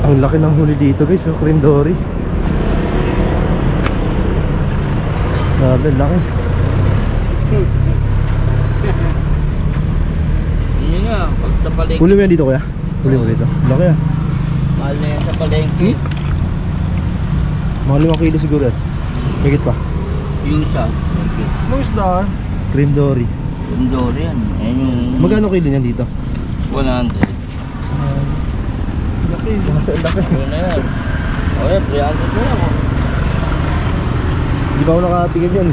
Ang laki ng huli dito guys, oh, cream dory. Grabe, laki. Yun nga, pag sa palengke. Huli mo yan dito kuya? Huli mo dito. Laki ah. Mahal na yan sa palengke. Mga 5 kilo siguro yan. Higit pa. Yung isa. Nose doon. Cream dory. Yung dory yan. Yan yung Magkano kilo niyan dito? 100. Laki. Laki. Yun na yan. O yan, 300 na yan. Hindi pa ako nakatikim yan.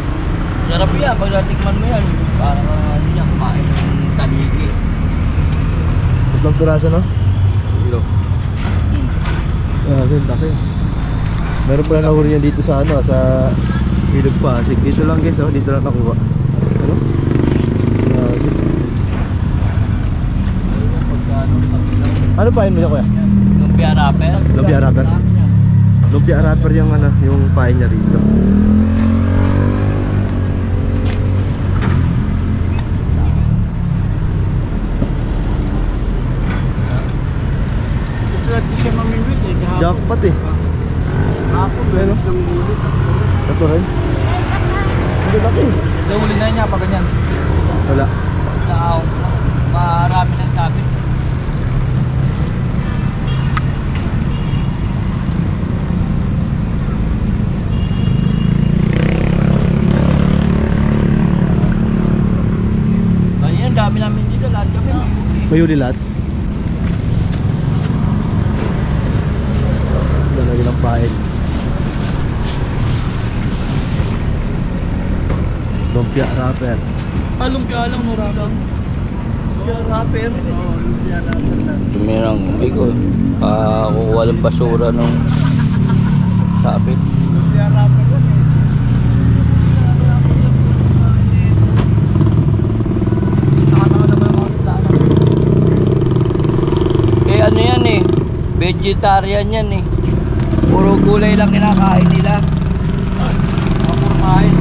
Sarap yan, pag natikman mo yan. Parang ano yan, kumain ng taligi. 3 piraso no? Kilo. Grabe, laki. Meron pala nahuli yan dito sa ano, sa Ilog Pasig. Dito lang guys, oh, dito lang nakuha. Ano? Grabe. Ano pain mo niya kuya? Lumpia wrapper. Lumpia wrapper? Lumpia wrapper yung ano, yung pain niya rito. Swerte siya mamimit eh. Kahapon. Jackpot eh. Ako, Ano? beres ng ulit. Ito rin. Hindi laki. Dahuli na niya pa ganyan. Wala. Tao. Marami ng sabi. Ayun, dami namin dito. Lahat kami. May huli lahat. Lalagyan ng pain. Lumpia wrapper. Lumpia lang, mura lang. Lumpia wrapper. Oo, lumpia natin lang. Tumirang bigo. Kukuha ng basura nung sabit. Lumpia wrapper yan eh. Nakatawa naman mga isda. Eh ano yan eh, vegetarian yan eh. Puro gulay lang kinakain nila. Puro kain.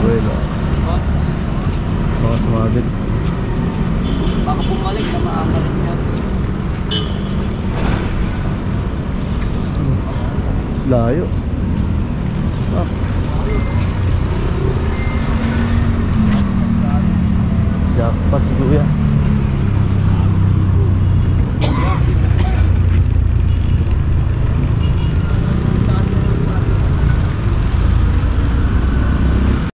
Bueno. Baka sumabit. Baka bumalik sa maaga rin yan. Layo. Ah. Jackpot si kuya.